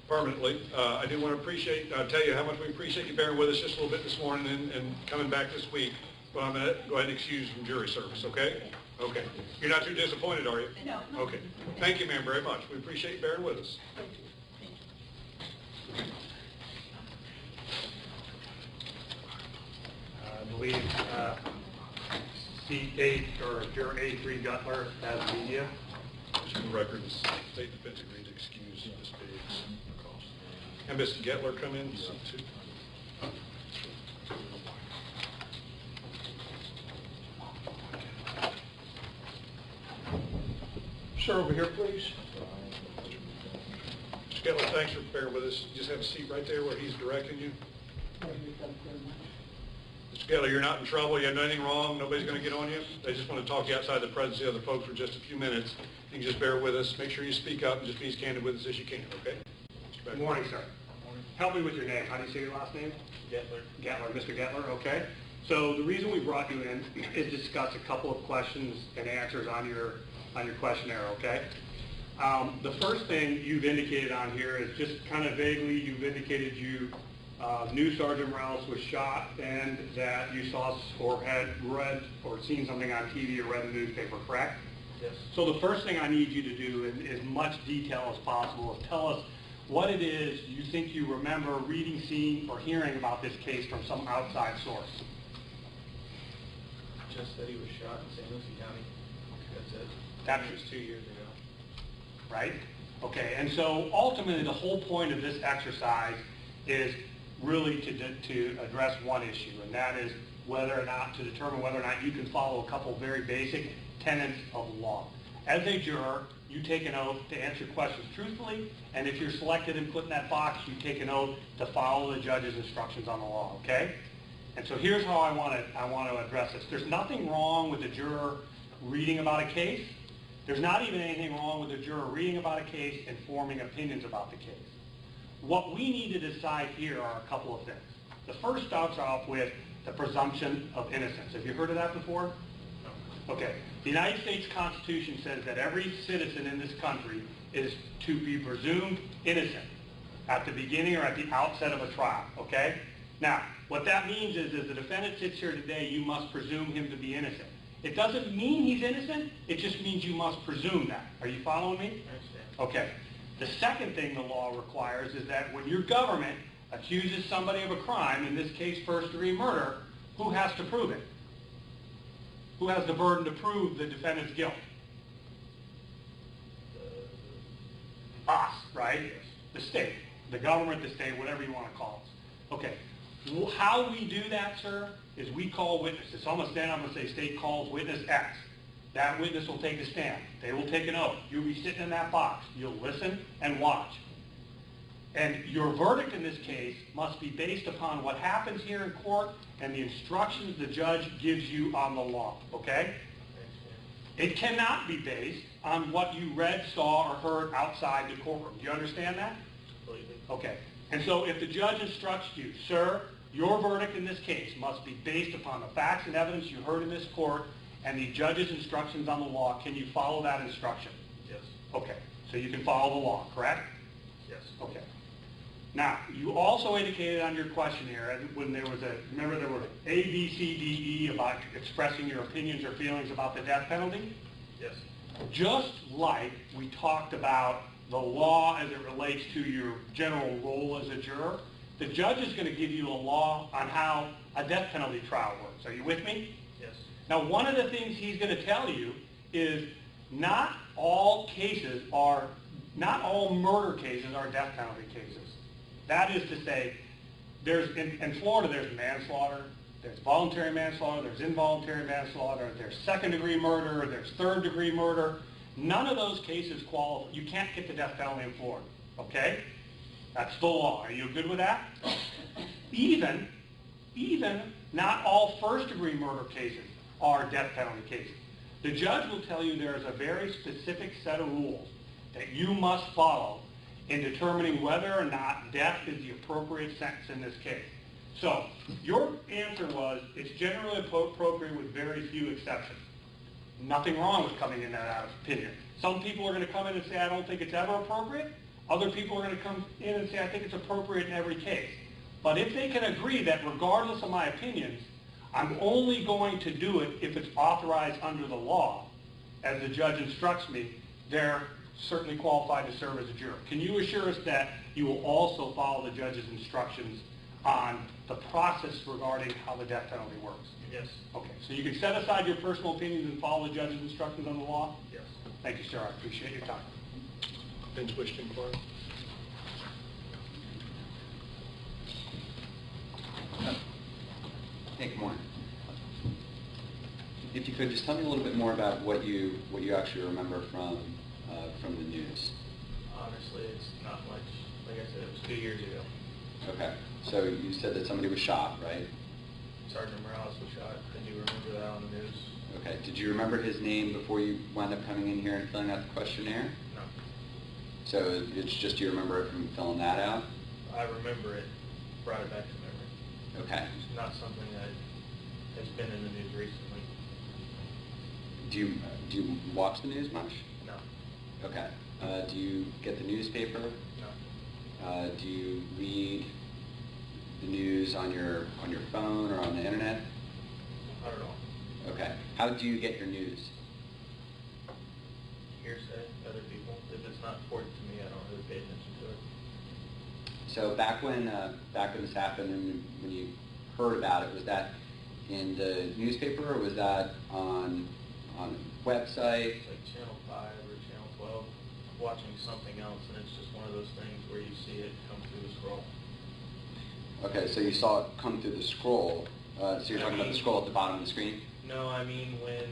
permanently. I do want to tell you how much we appreciate you bearing with us just a little bit this morning and coming back this week. But I'm going to go ahead and excuse you from jury service, okay? Okay. You're not too disappointed, are you? No. Okay. Thank you, ma'am, very much. We appreciate you bearing with us. I believe C8 or Juror A3 Gutler has media. Just for the record, the state defense agreed to excuse Ms. Biggs. And Mr. Gettler come in, too. Sir, over here, please. Mr. Gettler, thanks for bearing with us. You just have a seat right there where he's directing you. Mr. Gettler, you're not in trouble. You haven't done anything wrong. Nobody's going to get on you. They just want to talk to you outside the presence of the other folks for just a few minutes. You can just bear with us. Make sure you speak up and just be as candid with us as you can, okay? Good morning, sir. Help me with your name. How do you say your last name? Gettler. Gettler, Mr. Gettler, okay. So the reason we brought you in is to discuss a couple of questions and answers on your questionnaire, okay? The first thing you've indicated on here is just kind of vaguely, you've indicated you knew Sgt Morales was shot and that you saw or had read or seen something on TV or read in the newspaper, correct? Yes. So the first thing I need you to do in as much detail as possible is tell us what it is you think you remember reading, seeing, or hearing about this case from some outside source. Just that he was shot in St. Lucie County. That's it. That's It was 2 years ago. right? Okay, and so ultimately the whole point of this exercise is really to address one issue, and that is to determine whether or not you can follow a couple very basic tenets of law. As a juror, you take an oath to answer questions truthfully, and if you're selected and put in that box, you take an oath to follow the judge's instructions on the law, okay? And so here's how I want to address this. There's nothing wrong with a juror reading about a case. There's not even anything wrong with a juror reading about a case and forming opinions about the case. What we need to decide here are a couple of things. The first starts off with the presumption of innocence. Have you heard of that before? No. Okay. The United States Constitution says that every citizen in this country is to be presumed innocent at the beginning or at the outset of a trial, okay? Now, what that means is, as the defendant sits here today, you must presume him to be innocent. It doesn't mean he's innocent, it just means you must presume that. Are you following me? I understand. Okay. The second thing the law requires is that when your government accuses somebody of a crime, in this case first-degree murder, who has to prove it? Who has the burden to prove the defendant's guilt? Us, right? The state, the government, the state, whatever you want to call us. Okay. How we do that, sir, is we call witnesses. So I'm going to stand up and say, state calls witness X. That witness will take a stand. They will take an oath. You'll be sitting in that box. You'll listen and watch. And your verdict in this case must be based upon what happens here in court and the instructions the judge gives you on the law, okay? It cannot be based on what you read, saw, or heard outside the courtroom. Do you understand that? Completely. Okay. And so if the judge instructs you, sir, your verdict in this case must be based upon the facts and evidence you heard in this court and the judge's instructions on the law, can you follow that instruction? Yes. Okay. So you can follow the law, correct? Yes. Okay. Now, you also indicated on your questionnaire, when there was remember there were A, B, C, D, E about expressing your opinions or feelings about the death penalty? Yes. Just like we talked about the law as it relates to your general role as a juror, the judge is going to give you a law on how a death penalty trial works. Are you with me? Yes. Now, one of the things he's going to tell you is not all murder cases are death penalty cases. That is to say, in Florida, there's manslaughter, there's voluntary manslaughter, there's involuntary manslaughter, there's second-degree murder, there's third-degree murder. None of those cases qualify. You can't get the death penalty in Florida, okay? That's the law. Are you good with that? Even not all first-degree murder cases are death penalty cases. The judge will tell you there is a very specific set of rules that you must follow in determining whether or not death is the appropriate sentence in this case. So, your answer was, it's generally appropriate with very few exceptions. Nothing wrong with coming in that opinion. Some people are going to come in and say, I don't think it's ever appropriate. Other people are going to come in and say, I think it's appropriate in every case. But if they can agree that regardless of my opinions, I'm only going to do it if it's authorized under the law, as the judge instructs me, they're certainly qualified to serve as a juror. Can you assure us that you will also follow the judge's instructions on the process regarding how the death penalty works? Yes. Okay, so you can set aside your personal opinions and follow the judge's instructions on the law? Yes. Thank you, sir. I appreciate your time. Bench wish to inquire. Hey, good morning. If you could just tell me a little bit more about what you actually remember from the news. Honestly, it's not much. Like I said, it was 2 years ago. Okay, so you said that somebody was shot, right? Sgt Morales was shot. I do remember that on the news. Okay, did you remember his name before you wound up coming in here and filling out the questionnaire? No. So it's just you remember it from filling that out? I remember it. Brought it back to memory. Okay. It's not something that has been in the news recently. Do you watch the news much? No. Okay. Do you get the newspaper? No. Do you read the news on your phone or on the internet? Not at all. Okay. How do you get your news? Hearsay, other people. If it's not important to me, I don't really pay attention to it. So back when this happened and when you heard about it, was that in the newspaper or was that on a website? It's like Channel 5 or Channel 12, watching something else, and it's just one of those things where you see it come through the scroll. Okay, so you saw it come through the scroll. So you're talking about the scroll at the bottom of the screen? No, I mean when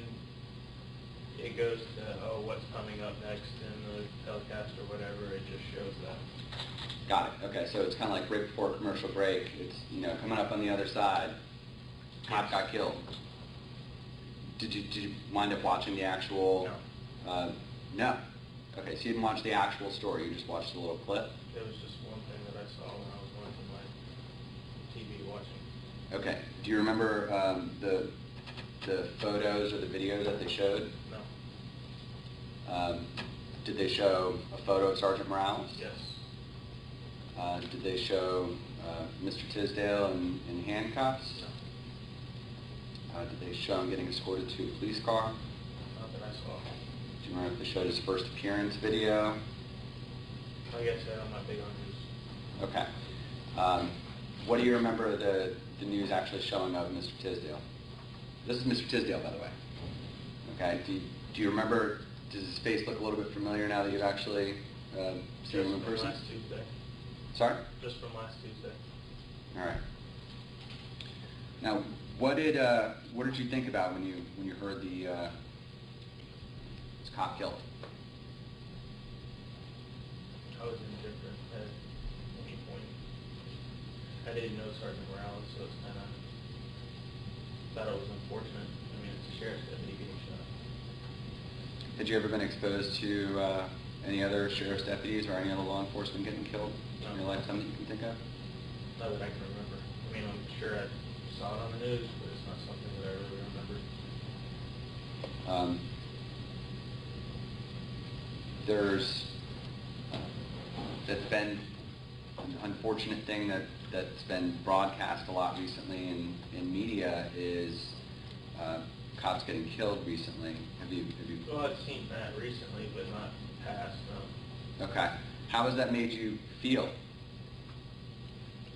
it goes to, oh, what's coming up next in the telecast or whatever, it just shows that. Got it. Okay, so it's kind of like right before a commercial break. It's, coming up on the other side. Cop got killed. Did you wind up watching the actual? No. No. Okay, so you didn't watch the actual story. You just watched the little clip. It was just one thing that I saw when I was going to my TV watching. Okay. Do you remember the photos or the video that they showed? No. Did they show a photo of Sgt Morales? Yes. Did they show Mr. Tisdale in handcuffs? No. Did they show him getting escorted to a police car? Not that I saw. Do you remember if they showed his first appearance video? Like I said, I'm not big on news. Okay. What do you remember of the news actually showing of Mr. Tisdale? This is Mr. Tisdale, by the way. Okay. Do you remember, does his face look a little bit familiar now that you've actually seen him in person? Last Tuesday. Sorry? Just from last Tuesday. All right. Now, what did you think about when you heard this cop killed? I was indifferent at any point. I didn't know Sgt Morales, so it's kind of thought it was unfortunate. I mean, it's a sheriff's deputy getting shot. Had you ever been exposed to any other sheriff's deputies or any other law enforcement getting killed in your lifetime that you can think of? Not that I can remember. I mean, I'm sure I saw it on the news, but it's not something that I really remember. That's been an unfortunate thing that's been broadcast a lot recently in media is cops getting killed recently. Have you? Well, I've seen that recently, but not past, no. Okay. How has that made you feel?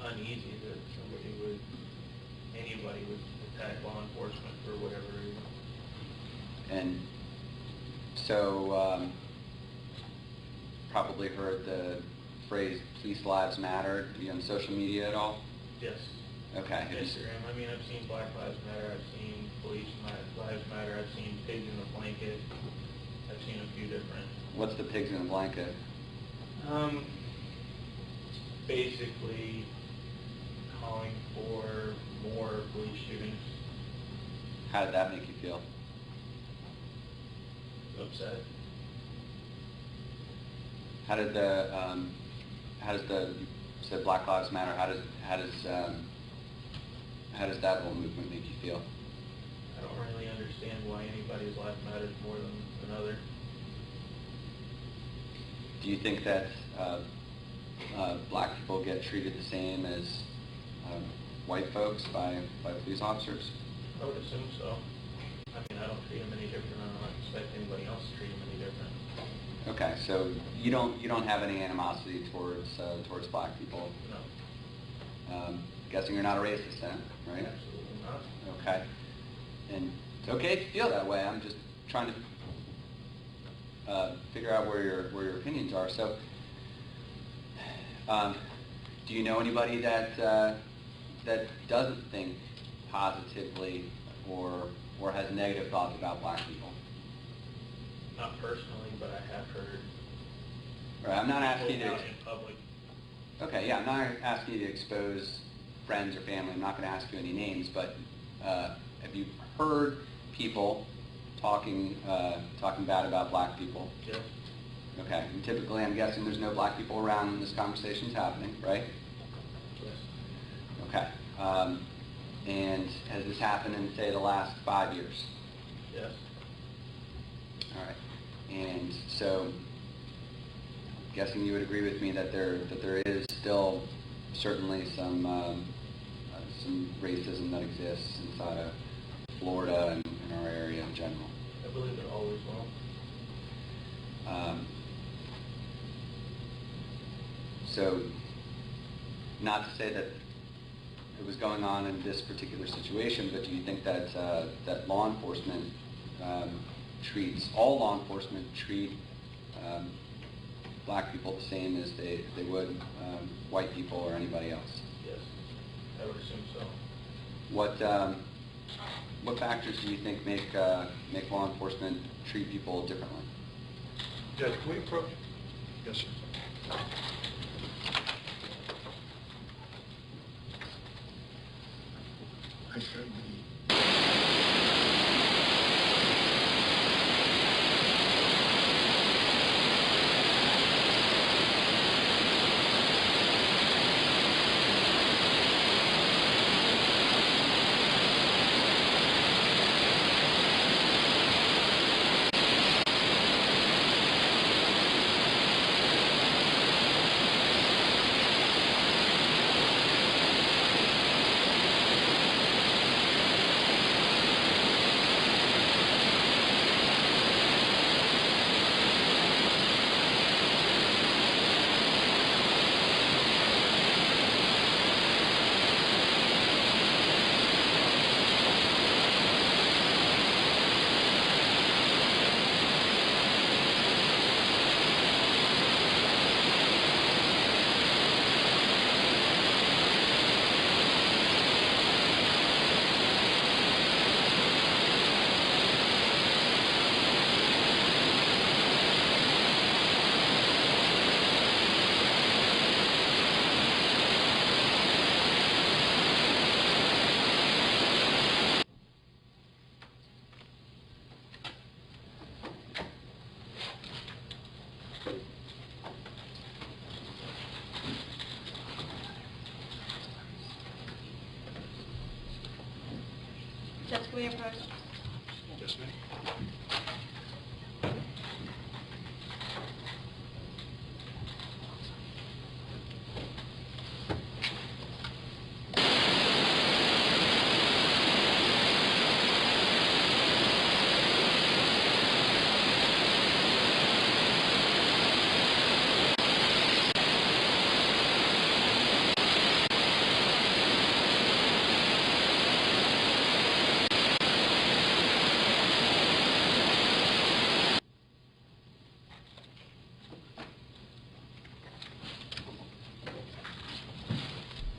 Uneasy that anybody would attack law enforcement for whatever reason. And so, probably heard the phrase "Police Lives Matter." Are you on social media at all? Yes. Okay. Have you- Instagram. I mean, I've seen Black Lives Matter. I've seen Police Lives Matter. I've seen Pigs in the Blanket. I've seen a few different. What's the pigs in the blanket? Basically calling for more police shootings. How did that make you feel? Upset. How does the you said Black Lives Matter? How does that whole movement make you feel? I don't really understand why anybody's life matters more than another. Do you think that black people get treated the same as white folks by police officers? I would assume so. I mean, I don't treat them any different. I don't expect anybody else to treat them any different. Okay, so you don't have any animosity towards black people. No. Guessing you're not a racist, then, right? Absolutely not. Okay. And it's okay if you feel that way. I'm just trying to figure out where your opinions are. So, do you know anybody that doesn't think positively or has negative thoughts about black people? Not personally, but I have heard. Right, I'm not asking you people to. out in public. Okay, yeah, I'm not asking you to expose friends or family. I'm not going to ask you any names, but have you heard people talking bad about black people? Yes. Okay, and typically I'm guessing there's no black people around when this conversation's happening, right? Yes. Okay. And has this happened in, say, the last 5 years? Yes. All right. And so, guessing you would agree with me that there is still certainly some racism that exists inside of Florida and in our area in general. I believe it always will. So, not to say that it was going on in this particular situation, but do you think that that law enforcement all law enforcement treat black people the same as they would white people or anybody else? Yes. I would assume so. What factors do you think make law enforcement treat people differently? Judge, can we approach? Yes, sir. I certainly Judge, can we approach? Yes, ma'am.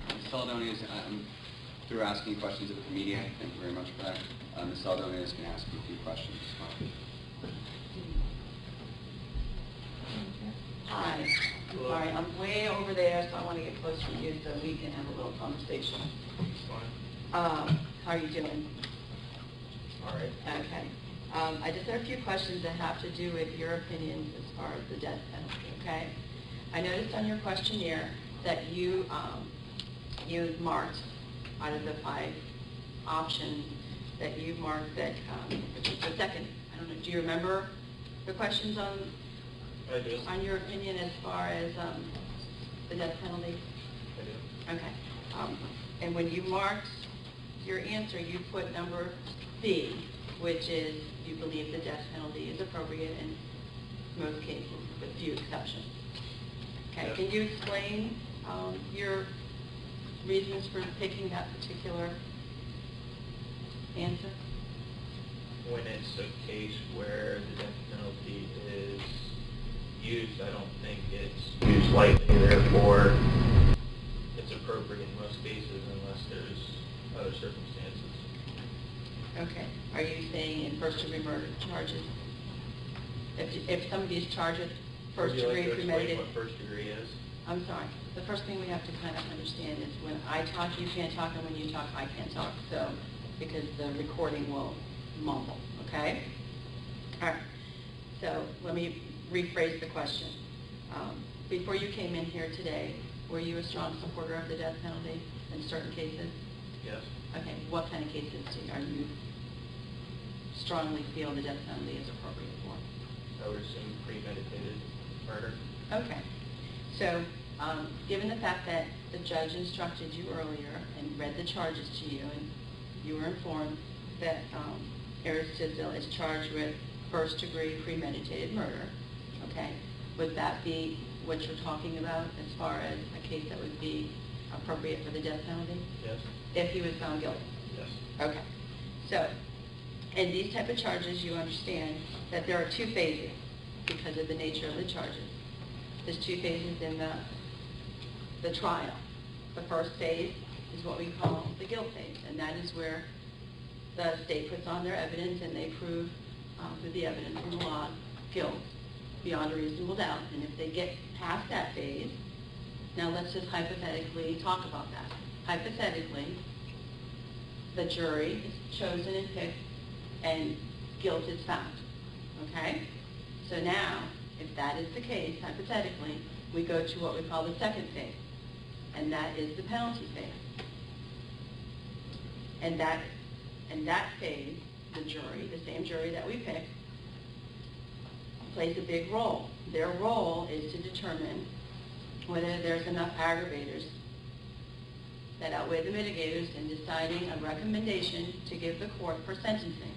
Ms. Saldonius, through asking questions of the media, thank you very much for that. Ms. Saldonius can ask you a few questions. Hi. Sorry, I'm way over there, so I want to get close to you so we can have a little conversation. How are you doing? All right. Okay. I just have a few questions that have to do with your opinions as far as the death penalty, okay? I noticed on your questionnaire that you marked, out of the 5 options, that you marked that, which is the second. I don't know, do you remember the questions on I do. your opinion as far as the death penalty? I do. Okay. And when you marked your answer, you put number B, which is you believe the death penalty is appropriate in most cases, with few exceptions. Okay, Yes. can you explain your reasons for picking that particular answer? When it's a case where the death penalty is used, I don't think it's used lightly, therefore it's appropriate in most cases unless there's other circumstances. Okay, are you saying in first-degree murder charges? If somebody's charged with Would you like first-degree to explain premeditated... what first degree is? I'm sorry. The first thing we have to kind of understand is when I talk, you can't talk, and when you talk, I can't talk. So, because the recording will mumble, okay? All right. So let me rephrase the question. Before you came in here today, were you a strong supporter of the death penalty in certain cases? Yes. Okay. What kind of cases are you strongly feel the death penalty is appropriate for? I would assume premeditated murder. Okay. So, given the fact that the judge instructed you earlier and read the charges to you, and you were informed that Eriese Tisdale is charged with first-degree premeditated murder, okay, would that be what you're talking about as far as a case that would be appropriate for the death penalty? Yes. If he was found guilty? Yes. Okay. So, in these type of charges, you understand that there are 2 phases because of the nature of the charges. There's 2 phases in the trial. The first phase is what we call the guilt phase, and that is where the state puts on their evidence and they prove through the evidence in the law guilt beyond a reasonable doubt. And if they get past that phase, now let's just hypothetically talk about that. Hypothetically, the jury is chosen and picked and guilt is found, okay? So now, if that is the case, hypothetically, we go to what we call the second phase, and that is the penalty phase. And that phase, the jury, the same jury that we picked, plays a big role. Their role is to determine whether there's enough aggravators that outweigh the mitigators in deciding a recommendation to give the court for sentencing,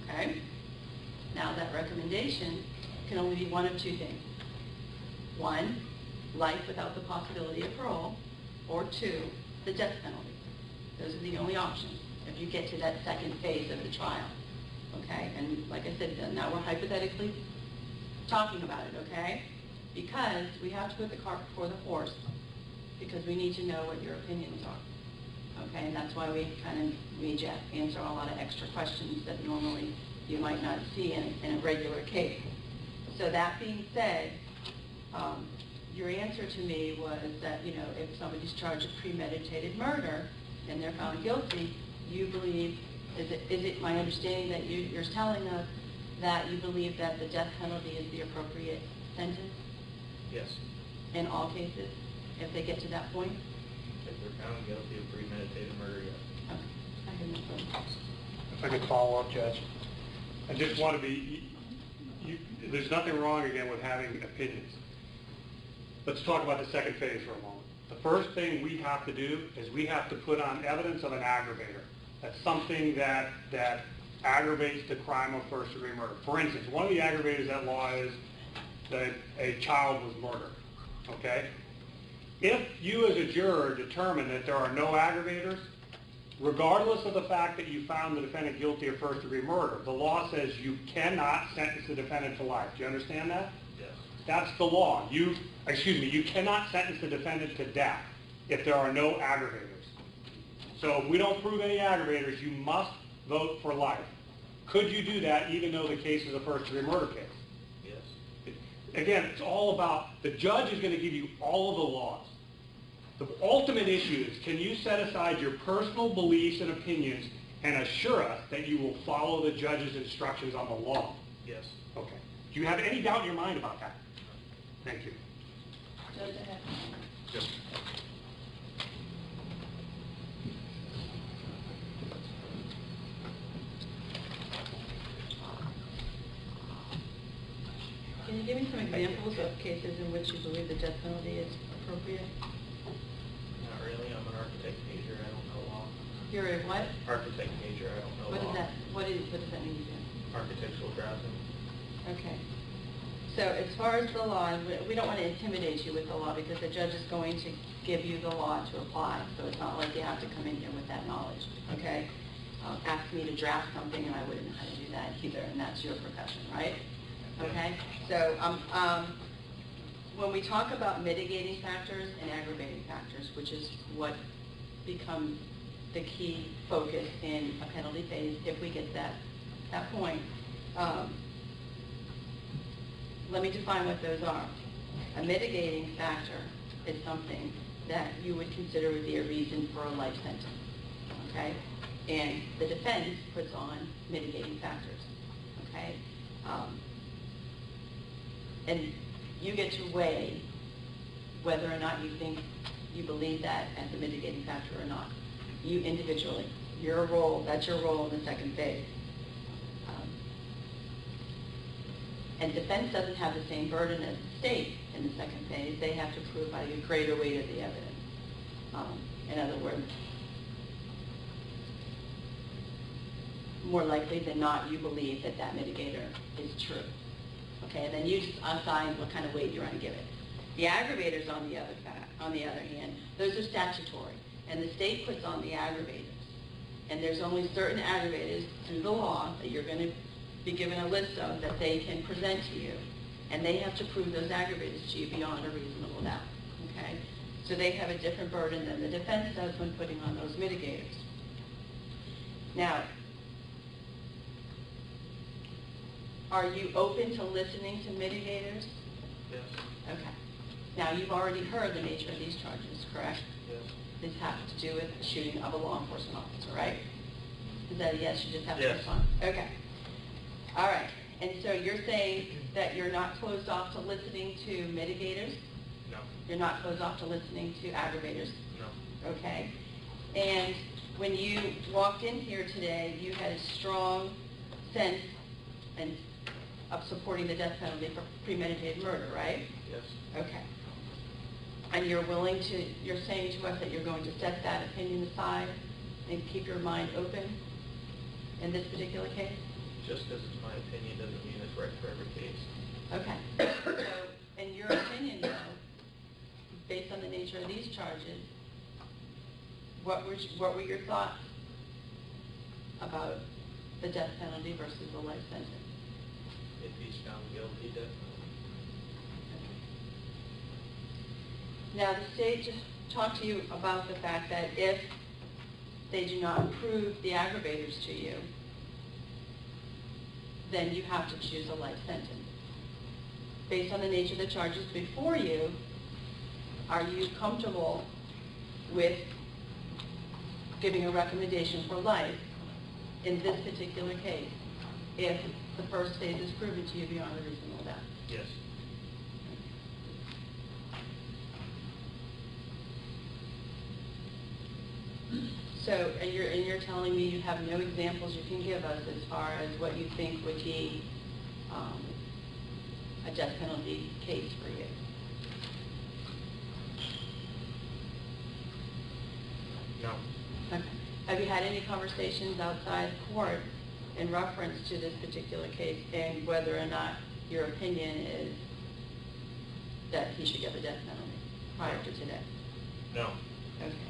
okay? Now, that recommendation can only be one of 2 things. 1, life without the possibility of parole, or 2, the death penalty. Those are the only options if you get to that second phase of the trial, okay? And like I said, now we're hypothetically talking about it, okay? Because we have to put the cart before the horse, because we need to know what your opinions are, okay? And that's why we kind of made you answer a lot of extra questions that normally you might not see in a regular case. So that being said, your answer to me was that, you know, if somebody's charged with premeditated murder and they're found guilty, you believe, is it my understanding that you're telling us that you believe that the death penalty is the appropriate sentence Yes. in all cases, if they get to that point? If they're found guilty of premeditated murder, yes. Okay. I hear you. If I could follow up, Judge. I just want to be, there's nothing wrong, again, with having opinions. Let's talk about the second phase for a moment. The first thing we have to do is we have to put on evidence of an aggravator. That's something that aggravates the crime of first-degree murder. For instance, one of the aggravators at law is that a child was murdered, okay? If you as a juror determine that there are no aggravators, regardless of the fact that you found the defendant guilty of first-degree murder, the law says you cannot sentence the defendant to life. Do you understand that? Yes. That's the law. You cannot sentence the defendant to death if there are no aggravators. So if we don't prove any aggravators, you must vote for life. Could you do that even though the case is a first-degree murder case? Yes. Again, it's all about, the judge is going to give you all of the laws. The ultimate issue is, can you set aside your personal beliefs and opinions and assure us that you will follow the judge's instructions on the law? Yes. Okay. Do you have any doubt in your mind about that? Thank you. Judge ahead. Yes. Can you give me some examples of cases in which you believe the death penalty is appropriate? Not really. I'm an architect major. I don't know law. You're a what? Architect major. I don't know What law. does that mean to you? Architectural drafting. Okay. So as far as the law, we don't want to intimidate you with the law because the judge is going to give you the law to apply. So it's not like you have to come in here with that knowledge, okay? Ask me to draft something and I wouldn't know how to do that either, and that's your profession, right? Okay? So when we talk about mitigating factors and aggravating factors, which is what becomes the key focus in a penalty phase, if we get that point, let me define what those are. A mitigating factor is something that you would consider would be a reason for a life sentence, okay? And the defense puts on mitigating factors, okay? And you get to weigh whether or not you think you believe that as a mitigating factor or not. You individually, your role, that's your role in the second phase. And defense doesn't have the same burden as the state in the second phase. They have to prove by a greater weight of the evidence. In other words, more likely than not, you believe that that mitigator is true. Okay, and then you just assign what kind of weight you want to give it. The aggravators, on the other hand, those are statutory, and the state puts on the aggravators. And there's only certain aggravators through the law that you're going to be given a list of that they can present to you, and they have to prove those aggravators to you beyond a reasonable doubt. Okay, so they have a different burden than the defense does when putting on those mitigators. Now, are you open to listening to mitigators? Yes. Okay. Now, you've already heard the nature of these charges, correct? Yes. This has to do with the shooting of a law enforcement officer, right? Is that a yes? You just have to Yes. respond. Okay. All right. And so you're saying that you're not closed off to listening to mitigators? No. You're not closed off to listening to aggravators? No. Okay. And when you walked in here today, you had a strong sense of supporting the death penalty for premeditated murder, right? Yes. Okay. And you're saying to us that you're going to set that opinion aside and keep your mind open in this particular case? Just because it's my opinion doesn't mean it's right for every case. Okay. So, in your opinion, though, based on the nature of these charges, what were your thoughts about the death penalty versus the life sentence? If he's found guilty, definitely. Now, the state just talked to you about the fact that if they do not prove the aggravators to you, then you have to choose a life sentence. Based on the nature of the charges before you, are you comfortable with giving a recommendation for life in this particular case if the first phase is proven to you beyond a reasonable doubt? Yes. So, and you're telling me you have no examples you can give us as far as what you think would be a death penalty case for you? No. Okay. Have you had any conversations outside court in reference to this particular case and whether or not your opinion is that he should get the death penalty prior to today? No. Okay.